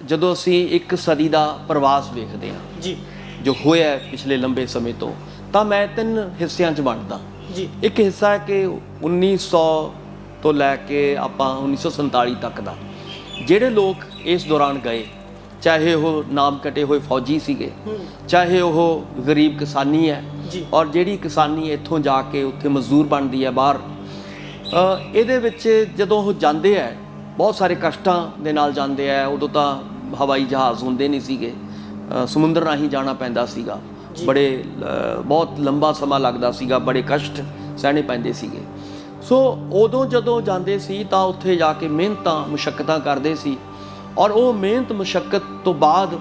ਜਦੋਂ ਅਸੀਂ ਇੱਕ ਸਦੀ ਦਾ ਪ੍ਰਵਾਸ ਵੇਖਦੇ ਹਾਂ ਜੀ ਜੋ ਹੋਇਆ ਪਿਛਲੇ ਲੰਬੇ ਸਮੇਂ ਤੋਂ, ਤਾਂ ਮੈਂ 3 ਹਿੱਸਿਆਂ 'ਚ ਵੰਡਦਾ ਜੀ। ਇੱਕ ਹਿੱਸਾ ਹੈ ਕਿ 1900 ਤੋਂ ਲੈ ਕੇ ਆਪਾਂ 1947 ਤੱਕ ਦਾ, ਜਿਹੜੇ ਲੋਕ ਇਸ ਦੌਰਾਨ ਗਏ, ਚਾਹੇ ਉਹ ਨਾਮ ਕਟੇ ਹੋਏ ਫੌਜੀ ਸੀਗੇ, ਚਾਹੇ ਉਹ ਗਰੀਬ ਕਿਸਾਨੀ ਹੈ, ਔਰ ਜਿਹੜੀ ਕਿਸਾਨੀ ਇੱਥੋਂ ਜਾ ਕੇ ਉੱਥੇ ਮਜ਼ਦੂਰ ਬਣਦੀ ਹੈ ਬਾਹਰ, ਇਹਦੇ ਵਿੱਚ ਜਦੋਂ ਉਹ ਜਾਂਦੇ ਹੈ ਬਹੁਤ ਸਾਰੇ ਕਸ਼ਟਾਂ ਦੇ ਨਾਲ ਜਾਂਦੇ ਹੈ। ਉਦੋਂ ਤਾਂ ਹਵਾਈ ਜਹਾਜ਼ ਹੁੰਦੇ ਨਹੀਂ ਸੀਗੇ, ਸਮੁੰਦਰ ਰਾਹੀਂ ਜਾਣਾ ਪੈਂਦਾ ਸੀਗਾ, ਬੜੇ ਬਹੁਤ ਲੰਬਾ ਸਮਾਂ ਲੱਗਦਾ ਸੀਗਾ, ਬੜੇ ਕਸ਼ਟ ਸਹਿਣੇ ਪੈਂਦੇ ਸੀਗੇ। ਸੋ ਉਦੋਂ ਜਦੋਂ ਜਾਂਦੇ ਸੀ ਤਾਂ ਉੱਥੇ ਜਾ ਕੇ ਮਿਹਨਤਾਂ ਮੁਸ਼ੱਕਤਾਂ ਕਰਦੇ ਸੀ, ਔਰ ਉਹ ਮਿਹਨਤ ਮੁਸ਼ੱਕਤ ਤੋਂ ਬਾਅਦ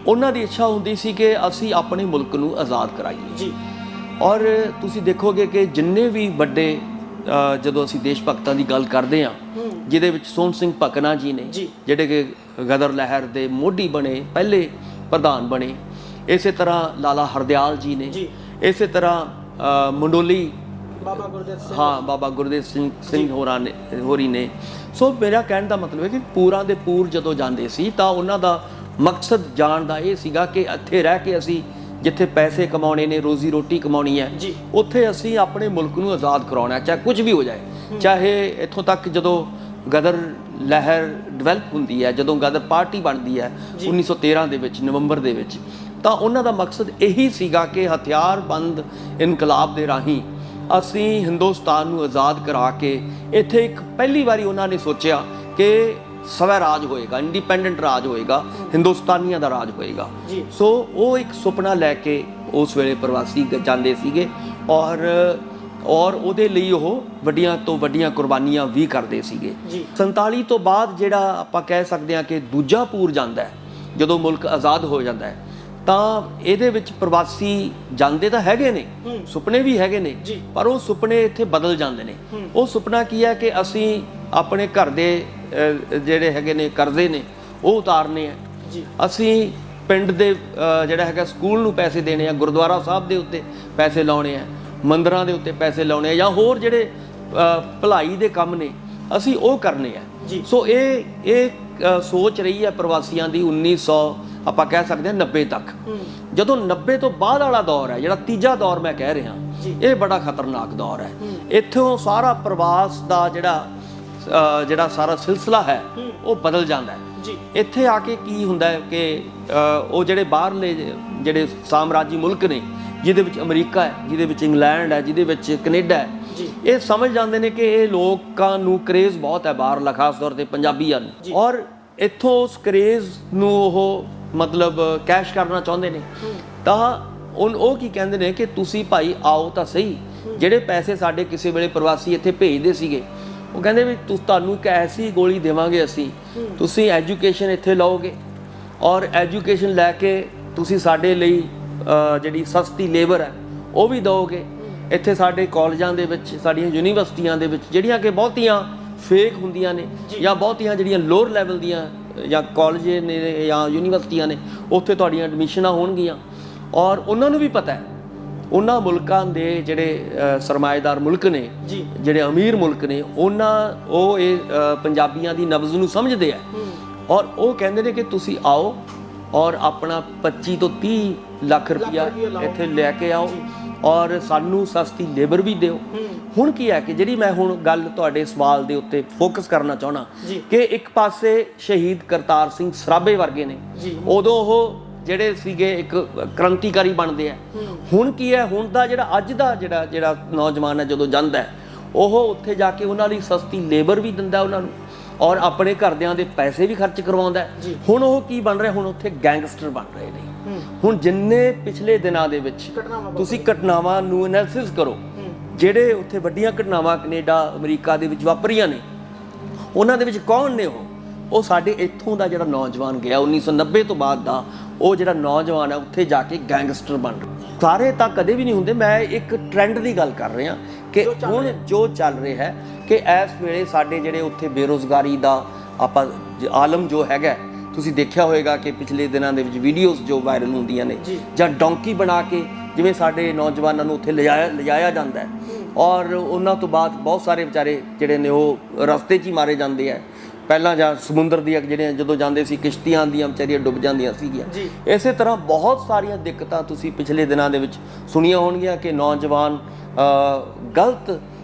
ਉਹਨਾਂ ਦੀ ਇੱਛਾ ਹੁੰਦੀ ਸੀ ਕਿ ਅਸੀਂ ਆਪਣੇ ਮੁਲਕ ਨੂੰ ਆਜ਼ਾਦ ਕਰਾਈਏ ਜੀ। ਔਰ ਤੁਸੀਂ ਦੇਖੋਗੇ ਕਿ ਜਿੰਨੇ ਵੀ ਵੱਡੇ ਜਦੋਂ ਅਸੀਂ ਦੇਸ਼ ਭਗਤਾਂ ਦੀ ਗੱਲ ਕਰਦੇ ਹਾਂ, ਜਿਹਦੇ ਵਿੱਚ ਸੋਹਣ ਸਿੰਘ ਭਕਨਾ ਜੀ ਨੇ, ਜਿਹੜੇ ਕਿ ਗਦਰ ਲਹਿਰ ਦੇ ਮੋਢੀ ਬਣੇ, ਪਹਿਲੇ ਪ੍ਰਧਾਨ ਬਣੇ, ਇਸੇ ਤਰ੍ਹਾਂ ਲਾਲਾ ਹਰਦਿਆਲ ਜੀ ਨੇ, ਇਸੇ ਤਰ੍ਹਾਂ ਮੰਡੋਲੀ ਬਾਬਾ ਗੁਰਦੇਵ ਸਿੰਘ, ਹਾਂ ਬਾਬਾ ਗੁਰਦੇਵ ਸਿੰਘ ਹੋਰੀ ਨੇ। ਸੋ ਮੇਰਾ ਕਹਿਣ ਦਾ ਮਤਲਬ ਹੈ ਕਿ ਪੂਰਾਂ ਦੇ ਪੂਰ ਜਦੋਂ ਜਾਂਦੇ ਸੀ ਤਾਂ ਉਹਨਾਂ ਦਾ ਮਕਸਦ ਜਾਣ ਦਾ ਇਹ ਸੀਗਾ ਕਿ ਇੱਥੇ ਰਹਿ ਕੇ ਅਸੀਂ ਜਿੱਥੇ ਪੈਸੇ ਕਮਾਉਣੇ ਨੇ, ਰੋਜ਼ੀ ਰੋਟੀ ਕਮਾਉਣੀ ਹੈ, ਉੱਥੇ ਅਸੀਂ ਆਪਣੇ ਮੁਲਕ ਨੂੰ ਆਜ਼ਾਦ ਕਰਾਉਣਾ, ਚਾਹੇ ਕੁਝ ਵੀ ਹੋ ਜਾਏ। ਚਾਹੇ ਇੱਥੋਂ ਤੱਕ ਜਦੋਂ ਗਦਰ ਲਹਿਰ ਡਿਵੈਲਪ ਹੁੰਦੀ ਹੈ, ਜਦੋਂ ਗਦਰ ਪਾਰਟੀ ਬਣਦੀ ਹੈ 1913 ਦੇ ਵਿੱਚ, ਨਵੰਬਰ ਦੇ ਵਿੱਚ, ਤਾਂ ਉਹਨਾਂ ਦਾ ਮਕਸਦ ਇਹੀ ਸੀਗਾ ਕਿ ਹਥਿਆਰਬੰਦ ਇਨਕਲਾਬ ਦੇ ਰਾਹੀਂ ਅਸੀਂ ਹਿੰਦੁਸਤਾਨ ਨੂੰ ਆਜ਼ਾਦ ਕਰਾ ਕੇ ਇੱਥੇ ਇੱਕ ਪਹਿਲੀ ਵਾਰੀ ਉਹਨਾਂ ਨੇ ਸੋਚਿਆ ਕਿ ਸਵੈ ਰਾਜ ਹੋਏਗਾ, ਇੰਡੀਪੈਂਡੈਂਟ ਰਾਜ ਹੋਏਗਾ, ਹਿੰਦੁਸਤਾਨੀਆਂ ਦਾ ਰਾਜ ਹੋਏਗਾ। ਸੋ ਉਹ ਇੱਕ ਸੁਪਨਾ ਲੈ ਕੇ ਉਸ ਵੇਲੇ ਪ੍ਰਵਾਸੀ ਜਾਂਦੇ ਸੀਗੇ, ਔਰ ਉਹਦੇ ਲਈ ਉਹ ਵੱਡੀਆਂ ਤੋਂ ਵੱਡੀਆਂ ਕੁਰਬਾਨੀਆਂ ਵੀ ਕਰਦੇ ਸੀਗੇ। 47 ਤੋਂ ਬਾਅਦ ਜਿਹੜਾ ਆਪਾਂ ਕਹਿ ਸਕਦੇ ਹਾਂ ਕਿ ਦੂਜਾ ਪੂਰ ਜਾਂਦਾ ਹੈ, ਜਦੋਂ ਮੁਲਕ ਆਜ਼ਾਦ ਹੋ ਜਾਂਦਾ ਹੈ, ਤਾਂ ਇਹਦੇ ਵਿੱਚ ਪ੍ਰਵਾਸੀ ਜਾਂਦੇ ਤਾਂ ਹੈਗੇ ਨੇ, ਸੁਪਨੇ ਵੀ ਹੈਗੇ ਨੇ, ਪਰ ਉਹ ਸੁਪਨੇ ਇੱਥੇ ਬਦਲ ਜਾਂਦੇ ਨੇ। ਉਹ ਸੁਪਨਾ ਕੀ ਹੈ ਕਿ ਅਸੀਂ ਆਪਣੇ ਘਰ ਦੇ ਜਿਹੜੇ ਹੈਗੇ ਨੇ ਕਰਜ਼ੇ ਨੇ ਉਹ ਉਤਾਰਨੇ ਆ, ਅਸੀਂ ਪਿੰਡ ਦੇ ਜਿਹੜਾ ਹੈਗਾ ਸਕੂਲ ਨੂੰ ਪੈਸੇ ਦੇਣੇ ਆ, ਗੁਰਦੁਆਰਾ ਸਾਹਿਬ ਦੇ ਉੱਤੇ ਪੈਸੇ ਲਾਉਣੇ ਆ, ਮੰਦਿਰਾਂ ਦੇ ਉੱਤੇ ਪੈਸੇ ਲਾਉਣੇ ਆ, ਜਾਂ ਹੋਰ ਜਿਹੜੇ ਭਲਾਈ ਦੇ ਕੰਮ ਨੇ ਅਸੀਂ ਉਹ ਕਰਨੇ ਆ। ਸੋ ਇਹ ਸੋਚ ਰਹੀ ਹੈ ਪ੍ਰਵਾਸੀਆਂ ਦੀ 1900 ਆਪਾਂ ਕਹਿ ਸਕਦੇ ਹਾਂ 90 ਤੱਕ। ਜਦੋਂ 90 ਤੋਂ ਬਾਅਦ ਵਾਲਾ ਦੌਰ ਹੈ, ਜਿਹੜਾ ਤੀਜਾ ਦੌਰ ਮੈਂ ਕਹਿ ਰਿਹਾ, ਇਹ ਬੜਾ ਖਤਰਨਾਕ ਦੌਰ ਹੈ। ਇੱਥੋਂ ਸਾਰਾ ਪ੍ਰਵਾਸ ਦਾ ਜਿਹੜਾ ਸਾਰਾ ਸਿਲਸਿਲਾ ਹੈ ਉਹ ਬਦਲ ਜਾਂਦਾ ਹੈ। ਇੱਥੇ ਆ ਕੇ ਕੀ ਹੁੰਦਾ ਹੈ ਕਿ ਉਹ ਜਿਹੜੇ ਬਾਹਰਲੇ ਜਿਹੜੇ ਸਾਮਰਾਜੀ ਮੁਲਕ ਨੇ, ਜਿਹਦੇ ਵਿੱਚ ਅਮਰੀਕਾ ਹੈ, ਜਿਹਦੇ ਵਿੱਚ ਇੰਗਲੈਂਡ ਹੈ, ਜਿਹਦੇ ਵਿੱਚ ਕੈਨੇਡਾ ਹੈ, ਇਹ ਸਮਝ ਜਾਂਦੇ ਨੇ ਕਿ ਇਹ ਲੋਕਾਂ ਨੂੰ ਕਰੇਜ਼ ਬਹੁਤ ਹੈ ਬਾਹਰਲਾ, ਖਾਸ ਤੌਰ ਤੇ ਪੰਜਾਬੀਆਂ ਨੂੰ, ਔਰ ਇੱਥੋਂ ਉਸ ਕਰੇਜ਼ ਨੂੰ ਉਹ ਮਤਲਬ ਕੈਸ਼ ਕਰਨਾ ਚਾਹੁੰਦੇ ਨੇ। ਤਾਂ ਉਹ ਕੀ ਕਹਿੰਦੇ ਨੇ ਕਿ ਤੁਸੀਂ ਭਾਈ ਆਓ ਤਾਂ ਸਹੀ, ਜਿਹੜੇ ਪੈਸੇ ਸਾਡੇ ਕਿਸੇ ਵੇਲੇ ਪ੍ਰਵਾਸੀ ਇੱਥੇ ਭੇਜਦੇ ਸੀਗੇ, ਉਹ ਕਹਿੰਦੇ ਵੀ ਤੁਹਾਨੂੰ ਇੱਕ ਐਸੀ ਗੋਲੀ ਦੇਵਾਂਗੇ ਅਸੀਂ, ਤੁਸੀਂ ਐਜੂਕੇਸ਼ਨ ਇੱਥੇ ਲਓਗੇ, ਔਰ ਐਜੂਕੇਸ਼ਨ ਲੈ ਕੇ ਤੁਸੀਂ ਸਾਡੇ ਲਈ ਜਿਹੜੀ ਸਸਤੀ ਲੇਬਰ ਹੈ ਉਹ ਵੀ ਦਿਓਗੇ। ਇੱਥੇ ਸਾਡੇ ਕਾਲਜਾਂ ਦੇ ਵਿੱਚ, ਸਾਡੀਆਂ ਯੂਨੀਵਰਸਿਟੀਆਂ ਦੇ ਵਿੱਚ, ਜਿਹੜੀਆਂ ਕਿ ਬਹੁਤੀਆਂ ਫੇਕ ਹੁੰਦੀਆਂ ਨੇ, ਜਾਂ ਬਹੁਤੀਆਂ ਜਿਹੜੀਆਂ ਲੋਅਰ ਲੈਵਲ ਦੀਆਂ ਜਾਂ ਕਾਲਜ ਨੇ ਜਾਂ ਯੂਨੀਵਰਸਿਟੀਆਂ ਨੇ, ਉੱਥੇ ਤੁਹਾਡੀਆਂ ਐਡਮਿਸ਼ਨਾਂ ਹੋਣਗੀਆਂ। ਔਰ ਉਹਨਾਂ ਨੂੰ ਵੀ ਪਤਾ ਹੈ, ਉਹਨਾਂ ਮੁਲਕਾਂ ਦੇ ਜਿਹੜੇ ਸਰਮਾਏਦਾਰ ਮੁਲਕ ਨੇ, ਜਿਹੜੇ ਅਮੀਰ ਮੁਲਕ ਨੇ, ਉਹ ਇਹ ਪੰਜਾਬੀਆਂ ਦੀ ਨਬਜ਼ ਨੂੰ ਸਮਝਦੇ ਆ, ਔਰ ਉਹ ਕਹਿੰਦੇ ਨੇ ਕਿ ਤੁਸੀਂ ਆਓ ਔਰ ਆਪਣਾ 25 ਤੋਂ 30 ਲੱਖ ਰੁਪਇਆ ਇੱਥੇ ਲੈ ਕੇ ਆਓ, ਔਰ ਸਾਨੂੰ ਸਸਤੀ ਲੇਬਰ ਵੀ ਦਿਓ। ਹੁਣ ਕੀ ਹੈ ਕਿ ਜਿਹੜੀ ਮੈਂ ਹੁਣ ਗੱਲ ਤੁਹਾਡੇ ਸਵਾਲ ਦੇ ਉੱਤੇ ਫੋਕਸ ਕਰਨਾ ਚਾਹੁੰਦਾ ਕਿ ਇੱਕ ਪਾਸੇ ਸ਼ਹੀਦ ਕਰਤਾਰ ਸਿੰਘ ਸਰਾਭੇ ਵਰਗੇ ਨੇ, ਉਦੋਂ ਉਹ ਜਿਹੜੇ ਸੀਗੇ ਇੱਕ ਕ੍ਰਾਂਤੀਕਾਰੀ ਬਣਦੇ ਆ। ਹੁਣ ਕੀ ਹੈ, ਹੁਣ ਦਾ ਜਿਹੜਾ ਅੱਜ ਦਾ ਜਿਹੜਾ ਨੌਜਵਾਨ ਹੈ, ਜਦੋਂ ਜਾਂਦਾ ਹੈ ਉਹ ਉੱਥੇ ਜਾ ਕੇ ਉਹਨਾਂ ਲਈ ਸਸਤੀ ਲੇਬਰ ਵੀ ਦਿੰਦਾ ਉਹਨਾਂ ਨੂੰ, ਔਰ ਆਪਣੇ ਘਰਦਿਆਂ ਦੇ ਪੈਸੇ ਵੀ ਖਰਚ ਕਰਵਾਉਂਦਾ। ਹੁਣ ਉਹ ਕੀ ਬਣ ਰਿਹਾ, ਹੁਣ ਉੱਥੇ ਗੈਂਗਸਟਰ ਬਣ ਰਹੇ ਨੇ। ਹੁਣ ਜਿੰਨੇ ਪਿਛਲੇ ਦਿਨਾਂ ਦੇ ਵਿੱਚ ਤੁਸੀਂ ਘਟਨਾਵਾਂ ਨੂੰ ਐਨਾਲਿਸਿਸ ਕਰੋ, ਜਿਹੜੇ ਉੱਥੇ ਵੱਡੀਆਂ ਘਟਨਾਵਾਂ ਕੈਨੇਡਾ ਅਮਰੀਕਾ ਦੇ ਵਿੱਚ ਵਾਪਰੀਆਂ ਨੇ, ਉਹਨਾਂ ਦੇ ਵਿੱਚ ਕੌਣ ਨੇ ਉਹ ਸਾਡੇ ਇੱਥੋਂ ਦਾ ਜਿਹੜਾ ਨੌਜਵਾਨ ਗਿਆ 1990 ਤੋਂ ਬਾਅਦ ਦਾ, ਉਹ ਜਿਹੜਾ ਨੌਜਵਾਨ ਹੈ ਉੱਥੇ ਜਾ ਕੇ ਗੈਂਗਸਟਰ ਬਣ ਰਿਹਾ। ਸਾਰੇ ਤਾਂ ਕਦੇ ਵੀ ਨਹੀਂ ਹੁੰਦੇ, ਮੈਂ ਇੱਕ ਟ੍ਰੈਂਡ ਦੀ ਗੱਲ ਕਰ ਰਿਹਾ ਕਿ ਹੁਣ ਜੋ ਚੱਲ ਰਿਹਾ ਹੈ ਕਿ ਇਸ ਵੇਲੇ ਸਾਡੇ ਜਿਹੜੇ ਉੱਥੇ ਬੇਰੁਜ਼ਗਾਰੀ ਦਾ ਆਪਾਂ ਆਲਮ ਜੋ ਹੈਗਾ, ਤੁਸੀਂ ਦੇਖਿਆ ਹੋਵੇਗਾ ਕਿ ਪਿਛਲੇ ਦਿਨਾਂ ਦੇ ਵਿੱਚ ਵੀਡੀਓਜ਼ ਜੋ ਵਾਇਰਲ ਹੁੰਦੀਆਂ ਨੇ, ਜਾਂ ਡੌਂਕੀ ਬਣਾ ਕੇ ਜਿਵੇਂ ਸਾਡੇ ਨੌਜਵਾਨਾਂ ਨੂੰ ਉੱਥੇ ਲਿਜਾਇਆ ਜਾਂਦਾ ਹੈ, ਔਰ ਉਹਨਾਂ ਤੋਂ ਬਾਅਦ ਬਹੁਤ ਸਾਰੇ ਵਿਚਾਰੇ ਜਿਹੜੇ ਨੇ ਉਹ ਰਸਤੇ 'ਚ ਹੀ ਮਾਰੇ ਜਾਂਦੇ ਹੈ। ਪਹਿਲਾਂ ਜਾਂ ਸਮੁੰਦਰ ਦੀਆਂ ਜਿਹੜੀਆਂ ਜਦੋਂ ਜਾਂਦੇ ਸੀ ਕਿਸ਼ਤੀਆਂ ਦੀਆਂ ਵਿਚਾਰੀਆਂ ਡੁੱਬ ਜਾਂਦੀਆਂ ਸੀਗੀਆਂ। ਇਸੇ ਤਰ੍ਹਾਂ ਬਹੁਤ ਸਾਰੀਆਂ ਦਿੱਕਤਾਂ ਤੁਸੀਂ ਪਿਛਲੇ ਦਿਨਾਂ ਦੇ ਵਿੱਚ ਸੁਣੀਆਂ ਹੋਣਗੀਆਂ ਕਿ ਨੌਜਵਾਨ ਗਲਤ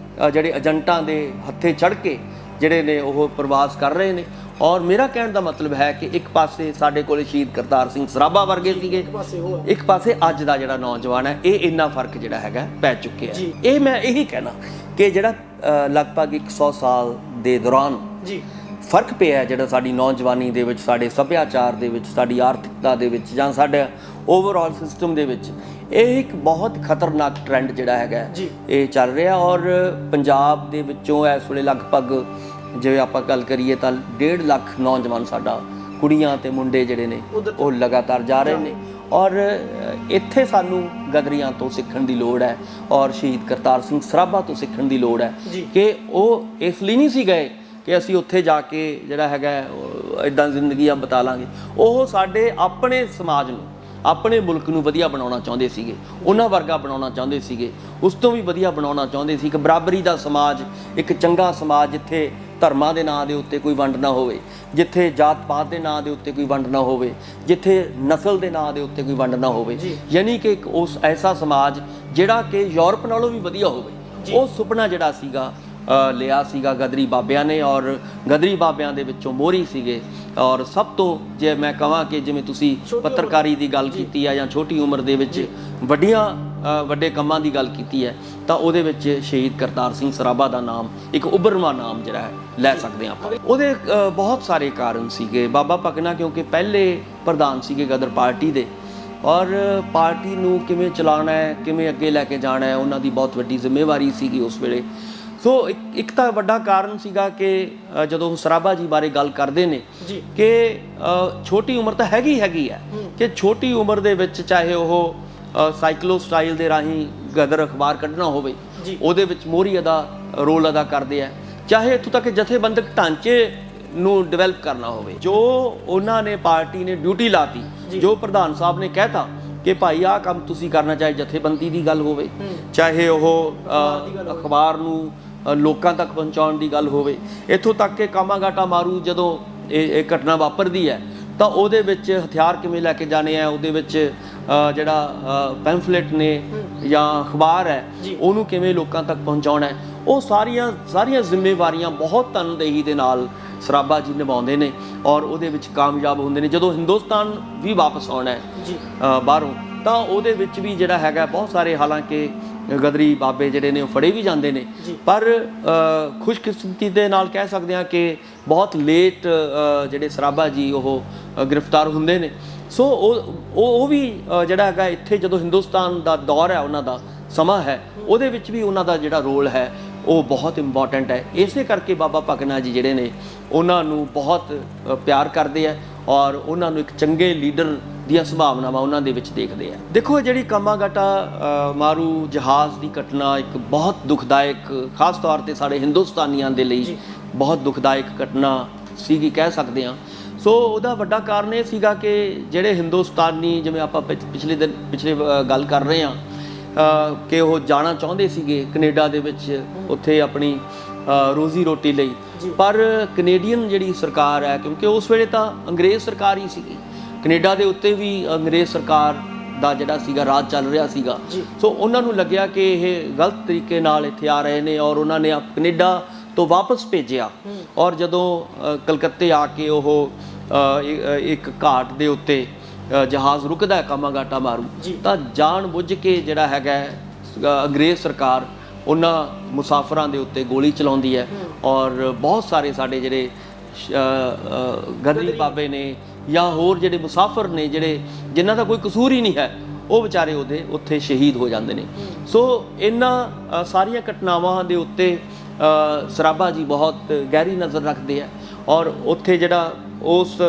ਜਿਹੜੇ ਏਜੰਟਾਂ ਦੇ ਹੱਥੇ ਚੜ੍ਹ ਕੇ ਜਿਹੜੇ ਨੇ ਉਹ ਪ੍ਰਵਾਸ ਕਰ ਰਹੇ ਨੇ। ਔਰ ਮੇਰਾ ਕਹਿਣ ਦਾ ਮਤਲਬ ਹੈ ਕਿ ਇੱਕ ਪਾਸੇ ਸਾਡੇ ਕੋਲ ਸ਼ਹੀਦ ਕਰਤਾਰ ਸਿੰਘ ਸਰਾਭਾ ਵਰਗੇ ਸੀਗੇ, ਇੱਕ ਪਾਸੇ ਅੱਜ ਦਾ ਜਿਹੜਾ ਨੌਜਵਾਨ ਹੈ, ਇਹ ਇੰਨਾ ਫਰਕ ਜਿਹੜਾ ਹੈਗਾ ਪੈ ਚੁੱਕਿਆ ਹੈ। ਇਹ ਮੈਂ ਇਹੀ ਕਹਿਣਾ ਕਿ ਜਿਹੜਾ ਲਗਭਗ 100 ਸਾਲ ਦੇ ਦੌਰਾਨ ਫਰਕ ਪਿਆ ਜਿਹੜਾ ਸਾਡੀ ਨੌਜਵਾਨੀ ਦੇ ਵਿੱਚ, ਸਾਡੇ ਸੱਭਿਆਚਾਰ ਦੇ ਵਿੱਚ, ਸਾਡੀ ਆਰਥਿਕਤਾ ਦੇ ਵਿੱਚ ਜਾਂ ਸਾਡੇ ਓਵਰਆਲ ਸਿਸਟਮ ਦੇ ਵਿੱਚ, ਇਹ ਇੱਕ ਬਹੁਤ ਖਤਰਨਾਕ ਟ੍ਰੈਂਡ ਜਿਹੜਾ ਹੈਗਾ ਇਹ ਚੱਲ ਰਿਹਾ। ਔਰ ਪੰਜਾਬ ਦੇ ਵਿੱਚੋਂ ਇਸ ਵੇਲੇ ਲਗਭਗ ਜਿਵੇਂ ਆਪਾਂ ਗੱਲ ਕਰੀਏ ਤਾਂ 1.5 ਲੱਖ ਨੌਜਵਾਨ ਸਾਡਾ, ਕੁੜੀਆਂ ਤੇ ਮੁੰਡੇ ਜਿਹੜੇ ਨੇ ਉਹ ਲਗਾਤਾਰ ਜਾ ਰਹੇ ਨੇ। ਔਰ ਇੱਥੇ ਸਾਨੂੰ ਗਦਰੀਆਂ ਤੋਂ ਸਿੱਖਣ ਦੀ ਲੋੜ ਹੈ ਔਰ ਸ਼ਹੀਦ ਕਰਤਾਰ ਸਿੰਘ ਸਰਾਭਾ ਤੋਂ ਸਿੱਖਣ ਦੀ ਲੋੜ ਹੈ ਕਿ ਉਹ ਇਸ ਲਈ ਨਹੀਂ ਸੀ ਗਏ ਕਿ ਅਸੀਂ ਉੱਥੇ ਜਾ ਕੇ ਜਿਹੜਾ ਹੈਗਾ ਇੱਦਾਂ ਜ਼ਿੰਦਗੀਆਂ ਬਿਤਾ ਲਾਂਗੇ। ਉਹ ਸਾਡੇ ਆਪਣੇ ਸਮਾਜ ਨੂੰ, ਆਪਣੇ ਮੁਲਕ ਨੂੰ ਵਧੀਆ ਬਣਾਉਣਾ ਚਾਹੁੰਦੇ ਸੀਗੇ, ਉਹਨਾਂ ਵਰਗਾ ਬਣਾਉਣਾ ਚਾਹੁੰਦੇ ਸੀਗੇ, ਉਸ ਤੋਂ ਵੀ ਵਧੀਆ ਬਣਾਉਣਾ ਚਾਹੁੰਦੇ ਸੀ। ਇੱਕ ਬਰਾਬਰੀ ਦਾ ਸਮਾਜ, ਇੱਕ ਚੰਗਾ ਸਮਾਜ ਜਿੱਥੇ ਧਰਮਾਂ ਦੇ ਨਾਂ ਦੇ ਉੱਤੇ ਕੋਈ ਵੰਡ ਨਾ ਹੋਵੇ, ਜਿੱਥੇ ਜਾਤ ਪਾਤ ਦੇ ਨਾਂ ਦੇ ਉੱਤੇ ਕੋਈ ਵੰਡ ਨਾ ਹੋਵੇ, ਜਿੱਥੇ ਨਸਲ ਦੇ ਨਾਂ ਦੇ ਉੱਤੇ ਕੋਈ ਵੰਡ ਨਾ ਹੋਵੇ, ਯਾਨੀ ਕਿ ਇੱਕ ਉਸ ਐਸਾ ਸਮਾਜ ਜਿਹੜਾ ਕਿ ਯੂਰਪ ਨਾਲੋਂ ਵੀ ਵਧੀਆ ਹੋਵੇ। ਉਹ ਸੁਪਨਾ ਜਿਹੜਾ ਸੀਗਾ ਲਿਆ ਸੀਗਾ ਗਦਰੀ ਬਾਬਿਆਂ ਨੇ। ਔਰ ਗਦਰੀ ਬਾਬਿਆਂ ਦੇ ਵਿੱਚੋਂ ਮੋਹਰੀ ਸੀਗੇ। ਔਰ ਸਭ ਤੋਂ ਜੇ ਮੈਂ ਕਹਾਂ ਕਿ ਜਿਵੇਂ ਤੁਸੀਂ ਪੱਤਰਕਾਰੀ ਦੀ ਗੱਲ ਕੀਤੀ ਹੈ ਜਾਂ ਛੋਟੀ ਉਮਰ ਦੇ ਵਿੱਚ ਵੱਡੇ ਕੰਮਾਂ ਦੀ ਗੱਲ ਕੀਤੀ ਹੈ, ਤਾਂ ਉਹਦੇ ਵਿੱਚ ਸ਼ਹੀਦ ਕਰਤਾਰ ਸਿੰਘ ਸਰਾਭਾ ਦਾ ਨਾਮ ਇੱਕ ਉੱਭਰਵਾਂ ਨਾਮ ਜਿਹੜਾ ਹੈ ਲੈ ਸਕਦੇ ਹਾਂ ਆਪਾਂ। ਉਹਦੇ ਬਹੁਤ ਸਾਰੇ ਕਾਰਨ ਸੀਗੇ। ਬਾਬਾ ਭਕਨਾ ਕਿਉਂਕਿ ਪਹਿਲੇ ਪ੍ਰਧਾਨ ਸੀਗੇ ਗਦਰ ਪਾਰਟੀ ਦੇ, ਔਰ ਪਾਰਟੀ ਨੂੰ ਕਿਵੇਂ ਚਲਾਉਣਾ ਹੈ, ਕਿਵੇਂ ਅੱਗੇ ਲੈ ਕੇ ਜਾਣਾ ਹੈ, ਉਹਨਾਂ ਦੀ ਬਹੁਤ ਵੱਡੀ ਜ਼ਿੰਮੇਵਾਰੀ ਸੀਗੀ ਉਸ ਵੇਲੇ। ਸੋ ਇੱਕ ਤਾਂ ਵੱਡਾ ਕਾਰਨ ਸੀਗਾ ਕਿ ਜਦੋਂ ਸਰਾਭਾ ਜੀ ਬਾਰੇ ਗੱਲ ਕਰਦੇ ਨੇ ਕਿ ਛੋਟੀ ਉਮਰ ਤਾਂ ਹੈਗੀ ਹੈ ਕਿ ਛੋਟੀ ਉਮਰ ਦੇ ਵਿੱਚ ਚਾਹੇ ਉਹ ਸਾਈਕਲੋ ਸਟਾਈਲ ਦੇ ਰਾਹੀਂ ਗਦਰ ਅਖਬਾਰ ਕੱਢਣਾ ਹੋਵੇ, ਉਹਦੇ ਵਿੱਚ ਮੋਹਰੀ ਰੋਲ ਅਦਾ ਕਰਦੇ ਆ, ਚਾਹੇ ਇੱਥੋਂ ਤੱਕ ਜਥੇਬੰਦਕ ਢਾਂਚੇ ਨੂੰ ਡਿਵੈਲਪ ਕਰਨਾ ਹੋਵੇ। ਜੋ ਉਹਨਾਂ ਨੇ ਪਾਰਟੀ ਨੇ ਡਿਊਟੀ ਲਾਤੀ, ਜੋ ਪ੍ਰਧਾਨ ਸਾਹਿਬ ਨੇ ਕਹਿਤਾ ਕਿ ਭਾਈ ਆਹ ਕੰਮ ਤੁਸੀਂ ਕਰਨਾ, ਚਾਹੇ ਜਥੇਬੰਦੀ ਦੀ ਗੱਲ ਹੋਵੇ, ਚਾਹੇ ਉਹ ਅਖਬਾਰ ਨੂੰ ਲੋਕਾਂ ਤੱਕ ਪਹੁੰਚਾਉਣ ਦੀ ਗੱਲ ਹੋਵੇ, ਇੱਥੋਂ ਤੱਕ ਕਿ ਕਾਮਾਗਾਟਾ ਮਾਰੂ ਜਦੋਂ ਇਹ ਘਟਨਾ ਵਾਪਰਦੀ ਹੈ ਤਾਂ ਉਹਦੇ ਵਿੱਚ ਹਥਿਆਰ ਕਿਵੇਂ ਲੈ ਕੇ ਜਾਣੇ ਆ, ਉਹਦੇ ਵਿੱਚ ਜਿਹੜਾ ਪੈਂਫਲੇਟ ਨੇ ਜਾਂ ਅਖਬਾਰ ਹੈ ਉਹਨੂੰ ਕਿਵੇਂ ਲੋਕਾਂ ਤੱਕ ਪਹੁੰਚਾਉਣਾ ਹੈ, ਉਹ ਸਾਰੀਆਂ ਜ਼ਿੰਮੇਵਾਰੀਆਂ ਬਹੁਤ ਤਨਦੇਹੀ ਦੇ ਨਾਲ ਸਰਾਭਾ ਜੀ ਨਿਭਾਉਂਦੇ ਨੇ ਔਰ ਉਹਦੇ ਵਿੱਚ ਕਾਮਯਾਬ ਹੁੰਦੇ ਨੇ। ਜਦੋਂ ਹਿੰਦੁਸਤਾਨ ਵੀ ਵਾਪਸ ਆਉਣਾ ਹੈ ਬਾਹਰੋਂ, ਤਾਂ ਉਹਦੇ ਵਿੱਚ ਵੀ ਜਿਹੜਾ ਹੈਗਾ ਬਹੁਤ ਸਾਰੇ, ਹਾਲਾਂਕਿ ਗਦਰੀ ਬਾਬੇ ਜਿਹੜੇ ਨੇ ਉਹ ਫੜੇ ਵੀ ਜਾਂਦੇ ਨੇ, ਪਰ ਖੁਸ਼ਕਿਸਮਤੀ ਦੇ ਨਾਲ ਕਹਿ ਸਕਦੇ ਹਾਂ ਕਿ ਬਹੁਤ ਲੇਟ ਜਿਹੜੇ ਸਰਾਭਾ ਜੀ ਉਹ ਗ੍ਰਿਫਤਾਰ ਹੁੰਦੇ ਨੇ। ਸੋ ਉਹ ਵੀ ਜਿਹੜਾ ਹੈਗਾ ਇੱਥੇ ਜਦੋਂ ਹਿੰਦੁਸਤਾਨ ਦਾ ਦੌਰ ਹੈ, ਉਹਨਾਂ ਦਾ ਸਮਾਂ ਹੈ, ਉਹਦੇ ਵਿੱਚ ਵੀ ਉਹਨਾਂ ਦਾ ਜਿਹੜਾ ਰੋਲ ਹੈ ਉਹ ਬਹੁਤ ਇੰਪੋਰਟੈਂਟ ਹੈ। ਇਸੇ ਕਰਕੇ ਬਾਬਾ ਭਕਨਾ ਜੀ ਜਿਹੜੇ ਨੇ ਉਹਨਾਂ ਨੂੰ ਬਹੁਤ ਪਿਆਰ ਕਰਦੇ ਆ ਔਰ ਉਹਨਾਂ ਨੂੰ ਇੱਕ ਚੰਗੇ ਲੀਡਰ ਦੀਆਂ ਸੰਭਾਵਨਾਵਾਂ ਉਹਨਾਂ ਦੇ ਵਿੱਚ ਦੇਖਦੇ ਆ। ਦੇਖੋ ਜਿਹੜੀ ਕਾਮਾਗਾਟਾ ਮਾਰੂ ਜਹਾਜ਼ ਦੀ ਘਟਨਾ ਇੱਕ ਬਹੁਤ ਦੁਖਦਾਇਕ, ਖਾਸ ਤੌਰ ਤੇ ਸਾਡੇ ਹਿੰਦੁਸਤਾਨੀਆਂ ਦੇ ਲਈ ਬਹੁਤ ਦੁਖਦਾਇਕ ਘਟਨਾ ਸੀਗੀ ਕਹਿ ਸਕਦੇ ਹਾਂ। ਸੋ ਉਹਦਾ ਵੱਡਾ ਕਾਰਨ ਇਹ ਸੀਗਾ ਕਿ ਜਿਹੜੇ ਹਿੰਦੁਸਤਾਨੀ, ਜਿਵੇਂ ਆਪਾਂ ਪਿਛਲੇ ਗੱਲ ਕਰ ਰਹੇ ਹਾਂ ਕਿ ਉਹ ਜਾਣਾ ਚਾਹੁੰਦੇ ਸੀਗੇ ਕੈਨੇਡਾ ਦੇ ਵਿੱਚ ਉੱਥੇ ਆਪਣੀ ਰੋਜ਼ੀ ਰੋਟੀ ਲਈ, ਪਰ ਕੈਨੇਡੀਅਨ ਜਿਹੜੀ ਸਰਕਾਰ ਹੈ, ਕਿਉਂਕਿ ਉਸ ਵੇਲੇ ਤਾਂ ਅੰਗਰੇਜ਼ ਸਰਕਾਰ ਹੀ ਸੀਗੀ, ਕੈਨੇਡਾ ਦੇ ਉੱਤੇ ਵੀ ਅੰਗਰੇਜ਼ ਸਰਕਾਰ ਦਾ ਜਿਹੜਾ ਸੀਗਾ ਰਾਜ ਚੱਲ ਰਿਹਾ ਸੀਗਾ। ਸੋ ਉਹਨਾਂ ਨੂੰ ਲੱਗਿਆ ਕਿ ਇਹ ਗਲਤ ਤਰੀਕੇ ਨਾਲ ਇੱਥੇ ਆ ਰਹੇ ਨੇ ਔਰ ਉਹਨਾਂ ਨੇ ਕੈਨੇਡਾ ਤੋਂ ਵਾਪਸ ਭੇਜਿਆ। ਔਰ ਜਦੋਂ ਕਲਕੱਤੇ ਆ ਕੇ ਉਹ ਇੱਕ ਘਾਟ ਦੇ ਉੱਤੇ ਜਹਾਜ਼ ਰੁਕਦਾ ਹੈ ਕਾਮਾਗਾਟਾ ਮਾਰੂ, ਤਾਂ ਜਾਣ ਬੁੱਝ ਕੇ ਜਿਹੜਾ ਹੈਗਾ ਅੰਗਰੇਜ਼ ਸਰਕਾਰ ਉਹਨਾਂ ਮੁਸਾਫਰਾਂ ਦੇ ਉੱਤੇ ਗੋਲੀ ਚਲਾਉਂਦੀ ਹੈ ਔਰ ਬਹੁਤ ਸਾਰੇ ਸਾਡੇ ਜਿਹੜੇ ਗਦਰੀ ਬਾਬੇ ਨੇ ਜਾਂ ਹੋਰ ਜਿਹੜੇ ਮੁਸਾਫਰ ਨੇ ਜਿਨ੍ਹਾਂ ਦਾ ਕੋਈ ਕਸੂਰ ਹੀ ਨਹੀਂ ਹੈ, ਉਹ ਵਿਚਾਰੇ ਉਹਦੇ ਉੱਥੇ ਸ਼ਹੀਦ ਹੋ ਜਾਂਦੇ ਨੇ। ਸੋ ਇਹਨਾਂ ਸਾਰੀਆਂ ਘਟਨਾਵਾਂ ਦੇ ਉੱਤੇ ਸਰਾਭਾ ਜੀ ਬਹੁਤ ਗਹਿਰੀ ਨਜ਼ਰ ਰੱਖਦੇ ਆ ਔਰ ਉੱਥੇ ਜਿਹੜਾ ਉਸ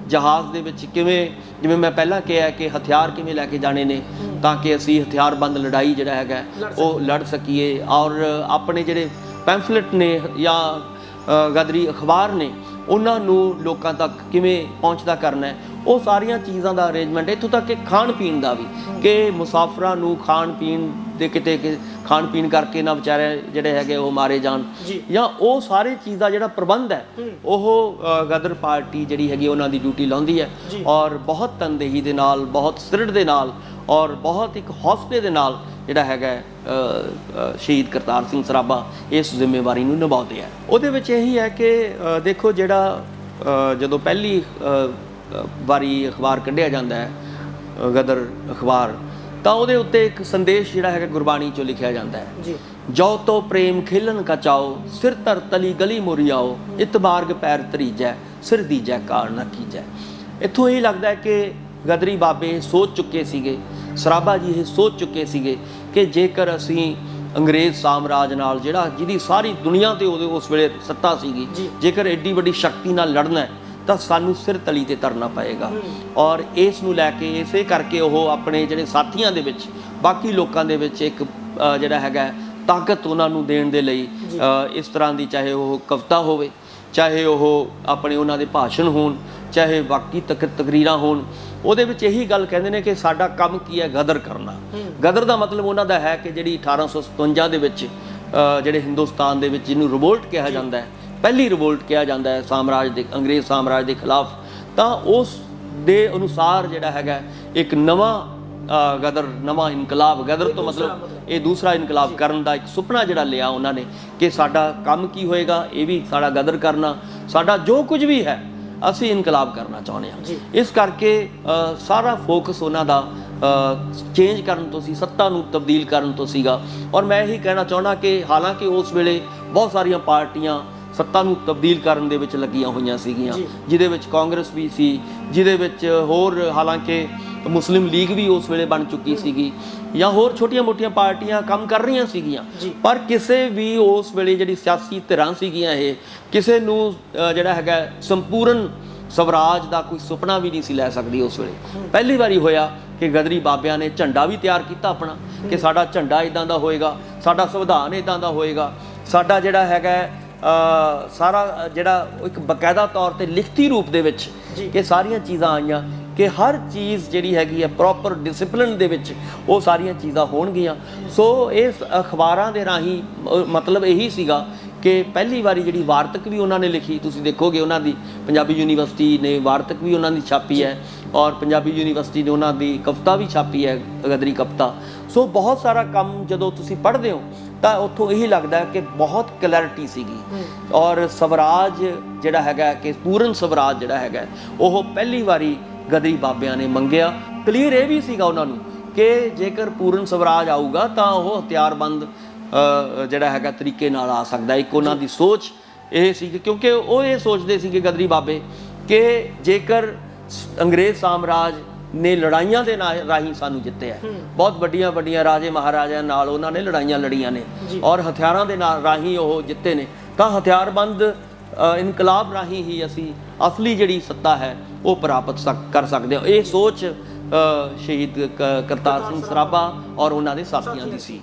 ਜਹਾਜ਼ ਦੇ ਵਿੱਚ ਕਿਵੇਂ, ਜਿਵੇਂ ਮੈਂ ਪਹਿਲਾਂ ਕਿਹਾ ਕਿ ਹਥਿਆਰ ਕਿਵੇਂ ਲੈ ਕੇ ਜਾਣੇ ਨੇ ਤਾਂ ਕਿ ਅਸੀਂ ਹਥਿਆਰਬੰਦ ਲੜਾਈ ਜਿਹੜਾ ਹੈਗਾ ਉਹ ਲੜ ਸਕੀਏ, ਔਰ ਆਪਣੇ ਜਿਹੜੇ ਪੈਂਫਲੇਟ ਨੇ ਜਾਂ ਗਦਰੀ ਅਖਬਾਰ ਨੇ ਉਹਨਾਂ ਨੂੰ ਲੋਕਾਂ ਤੱਕ ਕਿਵੇਂ ਪਹੁੰਚਦਾ ਕਰਨਾ ਹੈ, ਉਹ ਸਾਰੀਆਂ ਚੀਜ਼ਾਂ ਦਾ ਅਰੇਂਜਮੈਂਟ, ਇੱਥੋਂ ਤੱਕ ਕਿ ਖਾਣ ਪੀਣ ਦਾ ਵੀ, ਕਿ ਮੁਸਾਫਰਾਂ ਨੂੰ ਖਾਣ ਪੀਣ ਦੇ ਕਿਤੇ ਖਾਣ ਪੀਣ ਕਰਕੇ ਨਾ ਵਿਚਾਰੇ ਜਿਹੜੇ ਹੈਗੇ ਉਹ ਮਾਰੇ ਜਾਣ, ਜਾਂ ਉਹ ਸਾਰੇ ਚੀਜ਼ ਦਾ ਜਿਹੜਾ ਪ੍ਰਬੰਧ ਹੈ ਉਹ ਗਦਰ ਪਾਰਟੀ ਜਿਹੜੀ ਹੈਗੀ ਉਹਨਾਂ ਦੀ ਡਿਊਟੀ ਲਾਉਂਦੀ ਹੈ। ਔਰ ਬਹੁਤ ਤਨਦੇਹੀ ਦੇ ਨਾਲ, ਬਹੁਤ ਸਿਰੜ ਦੇ ਨਾਲ ਔਰ ਬਹੁਤ ਇੱਕ ਹੌਸਲੇ ਦੇ ਨਾਲ ਜਿਹੜਾ ਹੈਗਾ ਸ਼ਹੀਦ ਕਰਤਾਰ ਸਿੰਘ ਸਰਾਭਾ ਇਸ ਜ਼ਿੰਮੇਵਾਰੀ ਨੂੰ ਨਿਭਾਉਂਦੇ ਆ। ਉਹਦੇ ਵਿੱਚ ਇਹੀ ਹੈ ਕਿ ਦੇਖੋ, ਜਿਹੜਾ ਜਦੋਂ ਪਹਿਲੀ ਵਾਰੀ ਅਖਬਾਰ ਕੱਢਿਆ ਜਾਂਦਾ ਹੈ ਗਦਰ ਅਖਬਾਰ, ਤਾਂ ਉਹਦੇ ਉੱਤੇ ਇੱਕ ਸੰਦੇਸ਼ ਜਿਹੜਾ ਹੈਗਾ ਗੁਰਬਾਣੀ 'ਚੋਂ ਲਿਖਿਆ ਜਾਂਦਾ ਹੈ ਜੀ। ਜੋ ਤੋ ਪ੍ਰੇਮ ਖੇਲਣ ਕਾ ਚਾਓ, ਸਿਰ ਧਰ ਤਲੀ ਗਲੀ ਮੁਰਿਆਓ, ਇਤ ਮਾਰਗ ਪੈਰ ਧਰੀਜੈ, ਸਿਰ ਦੀਜੈ ਕਾਰ ਨਾ ਕੀਜੈ। ਇੱਥੋਂ ਇਹ ਲੱਗਦਾ ਹੈ ਕਿ ਗਦਰੀ ਬਾਬੇ ਸੋਚ ਚੁੱਕੇ ਸੀਗੇ, ਸਰਾਭਾ ਜੀ ਇਹ ਸੋਚ ਚੁੱਕੇ ਸੀਗੇ ਕਿ ਜੇਕਰ ਅਸੀਂ ਅੰਗਰੇਜ਼ ਸਾਮਰਾਜ ਨਾਲ, ਜਿਹੜਾ ਜਿਹਦੀ ਸਾਰੀ ਦੁਨੀਆ ਤੇ ਉਹਦੇ ਉਸ ਵੇਲੇ ਸੱਤਾ ਸੀਗੀ, ਜੇਕਰ ਐਡੀ ਵੱਡੀ ਸ਼ਕਤੀ ਨਾਲ ਲੜਨਾ ਹੈ ਤਾਂ ਸਾਨੂੰ ਸਿਰ ਤਲੀ ਤੇ ਧਰਨਾ ਪਏਗਾ। ਔਰ ਇਸ ਨੂੰ ਲੈ ਕੇ, ਇਸੇ ਕਰਕੇ ਉਹ ਆਪਣੇ ਜਿਹੜੇ ਸਾਥੀਆਂ ਦੇ ਵਿੱਚ, ਬਾਕੀ ਲੋਕਾਂ ਦੇ ਵਿੱਚ ਇੱਕ ਜਿਹੜਾ ਹੈਗਾ ਤਾਕਤ ਉਹਨਾਂ ਨੂੰ ਦੇਣ ਦੇ ਲਈ ਇਸ ਤਰ੍ਹਾਂ ਦੀ, ਚਾਹੇ ਉਹ ਕਵਿਤਾ ਹੋਵੇ, ਚਾਹੇ ਉਹ ਆਪਣੇ ਉਹਨਾਂ ਦੇ ਭਾਸ਼ਣ ਹੋਣ, ਚਾਹੇ ਬਾਕੀ ਤਕਰੀਰਾਂ ਹੋਣ, ਉਹਦੇ ਵਿੱਚ ਇਹੀ ਗੱਲ ਕਹਿੰਦੇ ਨੇ ਕਿ ਸਾਡਾ ਕੰਮ ਕੀ ਹੈ, ਗਦਰ ਕਰਨਾ। ਗਦਰ ਦਾ ਮਤਲਬ ਉਹਨਾਂ ਦਾ ਹੈ ਕਿ ਜਿਹੜੀ 1857 ਦੇ ਵਿੱਚ ਜਿਹੜੇ ਹਿੰਦੁਸਤਾਨ ਦੇ ਵਿੱਚ, ਜਿਹਨੂੰ ਰਿਵੋਲਟ ਕਿਹਾ ਜਾਂਦਾ ਹੈ, ਪਹਿਲੀ ਰਿਵੋਲਟ ਕਿਹਾ ਜਾਂਦਾ ਹੈ ਸਾਮਰਾਜ ਦੇ, ਅੰਗਰੇਜ਼ ਸਾਮਰਾਜ ਦੇ ਖਿਲਾਫ, ਤਾਂ ਉਸ ਦੇ ਅਨੁਸਾਰ ਜਿਹੜਾ ਹੈਗਾ ਇੱਕ ਨਵਾਂ ਗਦਰ, ਨਵਾਂ ਇਨਕਲਾਬ, ਗਦਰ ਤੋਂ ਮਤਲਬ ਇਹ ਦੂਸਰਾ ਇਨਕਲਾਬ ਕਰਨ ਦਾ ਇੱਕ ਸੁਪਨਾ ਜਿਹੜਾ ਲਿਆ ਉਹਨਾਂ ਨੇ ਕਿ ਸਾਡਾ ਕੰਮ ਕੀ ਹੋਏਗਾ, ਇਹ ਵੀ ਸਾਡਾ ਗਦਰ ਕਰਨਾ, ਸਾਡਾ ਜੋ ਕੁਝ ਵੀ ਹੈ ਅਸੀਂ ਇਨਕਲਾਬ ਕਰਨਾ ਚਾਹੁੰਦੇ ਹਾਂ। ਇਸ ਕਰਕੇ ਸਾਰਾ ਫੋਕਸ ਉਹਨਾਂ ਦਾ ਚੇਂਜ ਕਰਨ ਤੋਂ ਸੀ, ਸੱਤਾ ਨੂੰ ਤਬਦੀਲ ਕਰਨ ਤੋਂ ਸੀਗਾ। ਔਰ ਮੈਂ ਇਹੀ ਕਹਿਣਾ ਚਾਹੁੰਦਾ ਕਿ ਹਾਲਾਂਕਿ ਉਸ ਵੇਲੇ ਬਹੁਤ ਸਾਰੀਆਂ ਪਾਰਟੀਆਂ ਸੱਤਾ ਨੂੰ ਤਬਦੀਲ ਕਰਨ ਦੇ ਵਿੱਚ ਲੱਗੀਆਂ ਹੋਈਆਂ ਸੀਗੀਆਂ, ਜਿਹਦੇ ਵਿੱਚ ਕਾਂਗਰਸ ਵੀ ਸੀ, ਜਿਹਦੇ ਵਿੱਚ ਹੋਰ ਹਾਲਾਂਕਿ ਮੁਸਲਿਮ ਲੀਗ ਵੀ ਉਸ ਵੇਲੇ ਬਣ ਚੁੱਕੀ ਸੀਗੀ, ਜਾਂ ਹੋਰ ਛੋਟੀਆਂ ਮੋਟੀਆਂ ਪਾਰਟੀਆਂ ਕੰਮ ਕਰ ਰਹੀਆਂ ਸੀਗੀਆਂ, ਪਰ ਕਿਸੇ ਵੀ ਉਸ ਵੇਲੇ ਜਿਹੜੀ ਸਿਆਸੀ ਧਿਰਾਂ ਸੀਗੀਆਂ, ਇਹ ਕਿਸੇ ਨੂੰ ਜਿਹੜਾ ਹੈਗਾ ਸੰਪੂਰਨ ਸਵਰਾਜ ਦਾ ਕੋਈ ਸੁਪਨਾ ਵੀ ਨਹੀਂ ਸੀ ਲੈ ਸਕਦੀ। ਉਸ ਵੇਲੇ ਪਹਿਲੀ ਵਾਰੀ ਹੋਇਆ ਕਿ ਗਦਰੀ ਬਾਬਿਆਂ ਨੇ ਝੰਡਾ ਵੀ ਤਿਆਰ ਕੀਤਾ ਆਪਣਾ, ਕਿ ਸਾਡਾ ਝੰਡਾ ਇੱਦਾਂ ਦਾ ਹੋਏਗਾ, ਸਾਡਾ ਸੰਵਿਧਾਨ ਇੱਦਾਂ ਦਾ ਹੋਏਗਾ, ਸਾਡਾ ਜਿਹੜਾ ਹੈਗਾ ਸਾਰਾ ਜਿਹੜਾ ਇੱਕ ਬਕਾਇਦਾ ਤੌਰ ਤੇ ਲਿਖਤੀ ਰੂਪ ਦੇ ਵਿੱਚ ਕਿ ਸਾਰੀਆਂ ਚੀਜ਼ਾਂ ਆਈਆਂ ਕਿ ਹਰ ਚੀਜ਼ ਜਿਹੜੀ ਹੈਗੀ ਹੈ ਪ੍ਰੋਪਰ ਡਿਸਪਲਿਨ ਦੇ ਵਿੱਚ ਉਹ ਸਾਰੀਆਂ ਚੀਜ਼ਾਂ ਹੋਣਗੀਆਂ। ਸੋ ਇਸ ਅਖਬਾਰਾਂ ਦੇ ਰਾਹੀਂ ਮਤਲਬ ਇਹੀ ਸੀਗਾ ਕਿ ਪਹਿਲੀ ਵਾਰੀ ਜਿਹੜੀ ਵਾਰਤਕ ਵੀ ਉਹਨਾਂ ਨੇ ਲਿਖੀ, ਤੁਸੀਂ ਦੇਖੋਗੇ ਉਹਨਾਂ ਦੀ ਪੰਜਾਬੀ ਯੂਨੀਵਰਸਿਟੀ ਨੇ ਵਾਰਤਕ ਵੀ ਉਹਨਾਂ ਦੀ ਛਾਪੀ ਹੈ, ਔਰ ਪੰਜਾਬੀ ਯੂਨੀਵਰਸਿਟੀ ਨੇ ਉਹਨਾਂ ਦੀ ਕਵਿਤਾ ਵੀ ਛਾਪੀ ਹੈ, ਗਦਰੀ ਕਵਿਤਾ। ਸੋ ਬਹੁਤ ਸਾਰਾ ਕੰਮ ਜਦੋਂ ਤੁਸੀਂ ਪੜ੍ਹਦੇ ਹੋ ਤਾਂ ਉੱਥੋਂ ਇਹੀ ਲੱਗਦਾ ਕਿ ਬਹੁਤ ਕਲੈਰਿਟੀ ਸੀਗੀ। ਔਰ ਸਵਰਾਜ ਜਿਹੜਾ ਹੈਗਾ ਕਿ ਪੂਰਨ ਸਵਰਾਜ ਜਿਹੜਾ ਹੈਗਾ ਉਹ ਪਹਿਲੀ ਵਾਰੀ ਗਦਰੀ ਬਾਬਿਆਂ ਨੇ ਮੰਗਿਆ। ਕਲੀਅਰ ਇਹ ਵੀ ਸੀਗਾ ਉਹਨਾਂ ਨੂੰ ਕਿ ਜੇਕਰ ਪੂਰਨ ਸਵਰਾਜ ਆਊਗਾ ਤਾਂ ਉਹ ਹਥਿਆਰਬੰਦ ਜਿਹੜਾ ਹੈਗਾ ਤਰੀਕੇ ਨਾਲ ਆ ਸਕਦਾ। ਇੱਕ ਉਹਨਾਂ ਦੀ ਸੋਚ ਇਹ ਸੀ, ਕਿਉਂਕਿ ਉਹ ਇਹ ਸੋਚਦੇ ਸੀ ਕਿ ਗਦਰੀ ਬਾਬੇ ਕਿ ਜੇਕਰ ਅੰਗਰੇਜ਼ ਸਾਮਰਾਜ ਨੇ ਲੜਾਈਆਂ ਦੇ ਰਾਹੀਂ ਸਾਨੂੰ ਜਿੱਤਿਆ, ਬਹੁਤ ਵੱਡੀਆਂ ਵੱਡੀਆਂ ਰਾਜੇ ਮਹਾਰਾਜਿਆਂ ਨਾਲ ਉਹਨਾਂ ਨੇ ਲੜਾਈਆਂ ਲੜੀਆਂ ਨੇ ਔਰ ਹਥਿਆਰਾਂ ਦੇ ਨਾਲ ਰਾਹੀਂ ਉਹ ਜਿੱਤੇ ਨੇ, ਤਾਂ ਹਥਿਆਰਬੰਦ ਇਨਕਲਾਬ ਰਾਹੀਂ ਹੀ ਅਸੀਂ ਅਸਲੀ ਜਿਹੜੀ ਸੱਤਾ ਹੈ ਉਹ ਪ੍ਰਾਪਤ ਕਰ ਸਕਦੇ ਹਾਂ। ਇਹ ਸੋਚ ਸ਼ਹੀਦ ਕਰਤਾਰ ਸਿੰਘ ਸਰਾਭਾ ਔਰ ਉਹਨਾਂ ਦੇ ਸਾਥੀਆਂ ਦੀ ਸੀ।